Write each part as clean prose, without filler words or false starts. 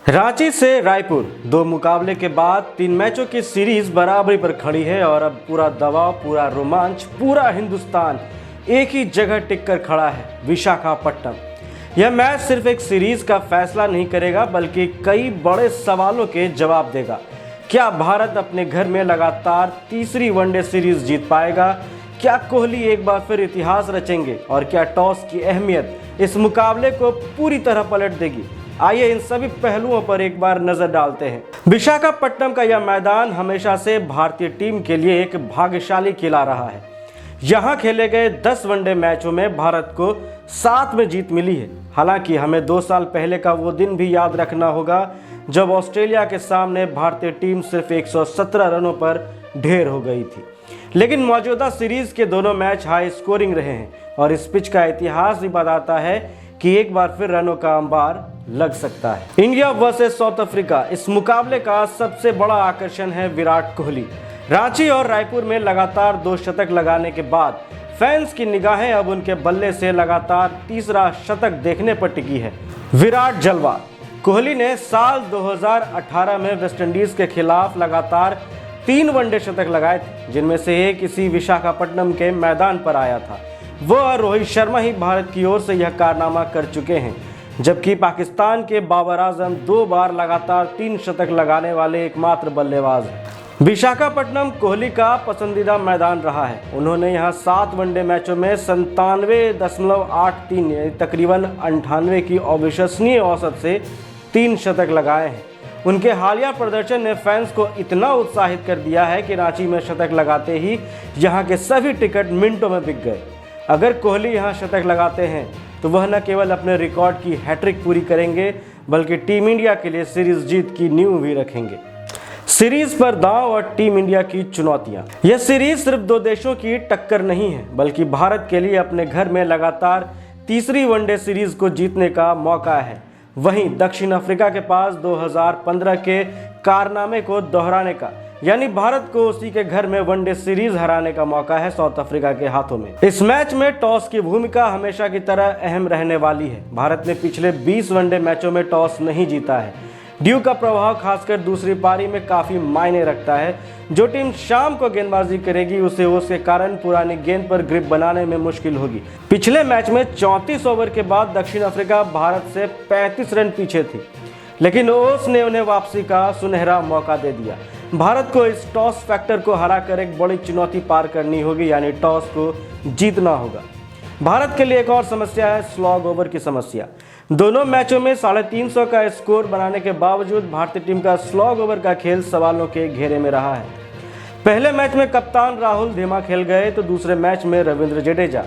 रांची से रायपुर दो मुकाबले के बाद 3 मैचों की सीरीज बराबरी पर खड़ी है और अब पूरा दबाव, पूरा रोमांच, पूरा हिंदुस्तान एक ही जगह टिक कर खड़ा है, विशाखापट्टनम। यह मैच सिर्फ एक सीरीज का फैसला नहीं करेगा बल्कि कई बड़े सवालों के जवाब देगा। क्या भारत अपने घर में लगातार तीसरी वनडे सीरीज जीत पाएगा? क्या कोहली एक बार फिर इतिहास रचेंगे? और क्या टॉस की अहमियत इस मुकाबले को पूरी तरह पलट देगी? आइए इन सभी पहलुओं पर एक बार नजर डालते हैं। विशाखापट्टनम का यह मैदान हमेशा से भारतीय टीम के लिए एक भाग्यशाली किला रहा है। यहाँ खेले गए 10 वनडे मैचों में भारत को 7 में जीत मिली है। हालांकि हमें 2 साल पहले का वो दिन भी याद रखना होगा जब ऑस्ट्रेलिया के सामने भारतीय टीम सिर्फ 117 रनों पर ढेर हो गई थी। लेकिन मौजूदा सीरीज के दोनों मैच हाई स्कोरिंग रहे हैं और इस पिच का इतिहास भी बताता है कि एक बार फिर रनों का अंबार लग सकता है। इंडिया वर्सेस साउथ अफ्रीका, इस मुकाबले का सबसे बड़ा आकर्षण है विराट कोहली। रांची और रायपुर में लगातार 2 शतक लगाने के बाद फैंस की निगाहें अब उनके बल्ले से लगातार तीसरा शतक देखने पर टिकी है। विराट जलवा। कोहली ने साल 2018 में वेस्टइंडीज के खिलाफ लगातार 3 वनडे शतक लगाए थे, जिनमें से एक इसी विशाखापट्टनम के मैदान पर आया था। वह रोहित शर्मा ही भारत की ओर से यह कारनामा कर चुके हैं, जबकि पाकिस्तान के बाबर आजम 2 बार लगातार 3 शतक लगाने वाले एकमात्र बल्लेबाज हैं। विशाखापट्टनम कोहली का पसंदीदा मैदान रहा है। उन्होंने यहां 7 वनडे मैचों में 97.83 यानी तकरीबन 98 की अविश्वसनीय औसत से 3 शतक लगाए हैं। उनके हालिया प्रदर्शन ने फैंस को इतना उत्साहित कर दिया है कि रांची में शतक लगाते ही यहां के सभी टिकट मिनटों में बिक गए। अगर कोहली यहां शतक लगाते हैं तो वह न केवल अपने रिकॉर्ड की हैट्रिक पूरी करेंगे बल्कि टीम इंडिया के लिए सीरीज जीत की नींव भी रखेंगे। सीरीज पर दांव और टीम इंडिया की चुनौतियां। यह सीरीज सिर्फ 2 देशों की टक्कर नहीं है बल्कि भारत के लिए अपने घर में लगातार तीसरी वनडे सीरीज को जीतने का मौका है। वहीं दक्षिण अफ्रीका के पास 2015 के कारनामे को दोहराने का, यानी भारत को उसी के घर में वनडे सीरीज हराने का मौका है साउथ अफ्रीका के हाथों में। इस मैच में टॉस की भूमिका हमेशा की तरह अहम रहने वाली है। भारत ने पिछले 20 वनडे मैचों में टॉस नहीं जीता है। ड्यू का प्रभाव खासकर दूसरी पारी में काफी मायने रखता है। जो टीम शाम को गेंदबाजी करेगी उसे उसके कारण पुरानी गेंद पर ग्रिप बनाने में मुश्किल होगी। पिछले मैच में 34 ओवर के बाद दक्षिण अफ्रीका भारत से 35 रन पीछे थी, लेकिन ओस ने उन्हें वापसी का सुनहरा मौका दे दिया। भारत को इस टॉस फैक्टर को हराकर एक बड़ी चुनौती पार करनी होगी, यानी टॉस को जीतना होगा। भारत के लिए एक और समस्या है स्लॉग ओवर की समस्या। दोनों मैचों में 350 का स्कोर बनाने के बावजूद भारतीय टीम का स्लॉग ओवर का खेल सवालों के घेरे में रहा है। पहले मैच में कप्तान राहुल धीमा खेल गए तो दूसरे मैच में रविंद्र जडेजा।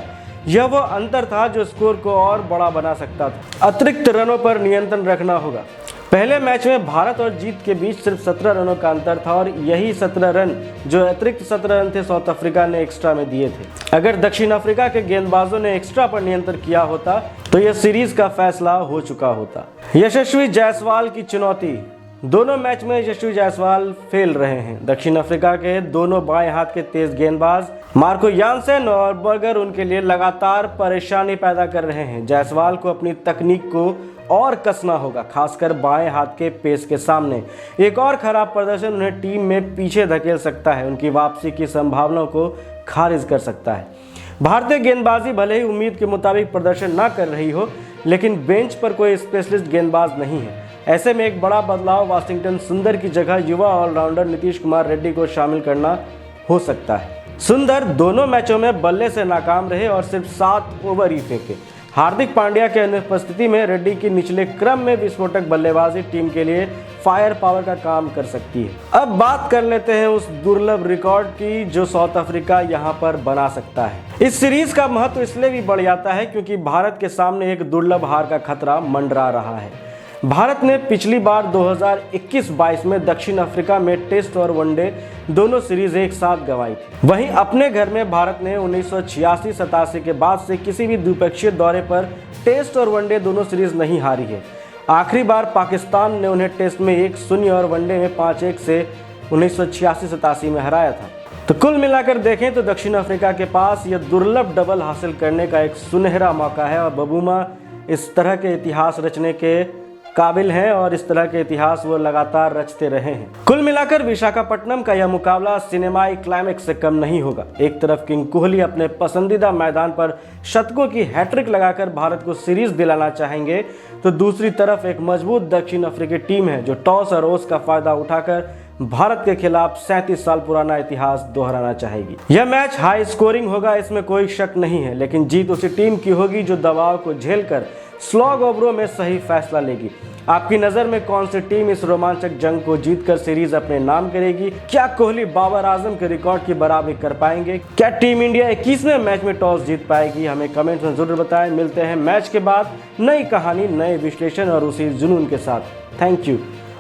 यह वो अंतर था जो स्कोर को और बड़ा बना सकता था। अतिरिक्त रनों पर नियंत्रण रखना होगा। पहले मैच में भारत और जीत के बीच सिर्फ 17 रनों का अंतर था और यही 17 रन जो अतिरिक्त 17 रन थे साउथ अफ्रीका ने एक्स्ट्रा में दिए थे। अगर दक्षिण अफ्रीका के गेंदबाजों ने एक्स्ट्रा पर नियंत्रण किया होता तो यह सीरीज का फैसला हो चुका होता। यशस्वी जायसवाल की चुनौती। दोनों मैच में यशस्वी जायसवाल फेल रहे हैं। दक्षिण अफ्रीका के दोनों बाएं हाथ के तेज गेंदबाज मार्को यानसेन और बर्गर उनके लिए लगातार परेशानी पैदा कर रहे हैं। जायसवाल को अपनी तकनीक को और कसना होगा, खासकर बाएं हाथ के पेस के सामने। एक और खराब प्रदर्शन उन्हें टीम में पीछे धकेल सकता है, उनकी वापसी की संभावनाओं को खारिज कर सकता है। भारतीय गेंदबाजी भले ही उम्मीद के मुताबिक प्रदर्शन ना कर रही हो, लेकिन बेंच पर कोई स्पेशलिस्ट गेंदबाज नहीं है। ऐसे में एक बड़ा बदलाव वाशिंगटन सुंदर की जगह युवा ऑलराउंडर नीतीश कुमार रेड्डी को शामिल करना हो सकता है। सुंदर दोनों मैचों में बल्ले से नाकाम रहे और सिर्फ 7 ओवर ही फेंके। हार्दिक पांड्या के अनुपस्थिति में रेड्डी की निचले क्रम में विस्फोटक बल्लेबाजी टीम के लिए फायर पावर का काम कर सकती है। अब बात कर लेते हैं उस दुर्लभ रिकॉर्ड की जो साउथ अफ्रीका यहां पर बना सकता है। इस सीरीज का महत्व इसलिए भी बढ़ जाता है क्योंकि भारत के सामने एक दुर्लभ हार का खतरा मंडरा रहा है। भारत ने पिछली बार 2021-22 में दक्षिण अफ्रीका में टेस्ट और वनडे दोनों सीरीज एक साथ गंवाई थी। वहीं अपने घर में भारत ने 1986-87 के बाद से किसी भी द्विपक्षीय दौरे पर टेस्ट और वनडे दोनों सीरीज नहीं हारी है। आखिरी बार पाकिस्तान ने उन्हें टेस्ट में 1-0 और वनडे में 5-1 से 1986-87 में हराया था। तो कुल मिलाकर देखें तो दक्षिण अफ्रीका के पास यह दुर्लभ डबल हासिल करने का एक सुनहरा मौका है और बबूमा इस तरह के इतिहास रचने के काबिल हैं और इस तरह के इतिहास वो लगातार रचते रहे हैं। कुल मिलाकर विशाखापट्टनम का यह मुकाबला सिनेमाई क्लाइमेक्स से कम नहीं होगा। एक तरफ किंग कोहली अपने पसंदीदा मैदान पर शतकों की हैट्रिक लगाकर भारत को सीरीज दिलाना चाहेंगे, तो दूसरी तरफ एक मजबूत दक्षिण अफ्रीकी टीम है जो टॉस और ओस का फायदा उठाकर भारत के खिलाफ 37 साल पुराना इतिहास दोहराना चाहेगी। यह मैच हाई स्कोरिंग होगा, इसमें कोई शक नहीं है, लेकिन जीत उसी टीम की होगी जो दबाव को झेलकर स्लॉग ओवरों में सही फैसला लेगी। आपकी नजर में कौन सी टीम इस रोमांचक जंग को जीतकर सीरीज अपने नाम करेगी? क्या कोहली बाबर आजम के रिकॉर्ड की बराबरी कर पाएंगे? क्या टीम इंडिया 21वें मैच में टॉस जीत पाएगी? हमें कमेंट्स में जरूर बताएं। मिलते हैं मैच के बाद नई कहानी, नए विश्लेषण और उसी जुनून के साथ। Thank you.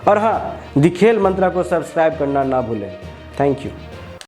और हाँ, द खेल मंत्रा को सब्सक्राइब करना ना भूलें। Thank you.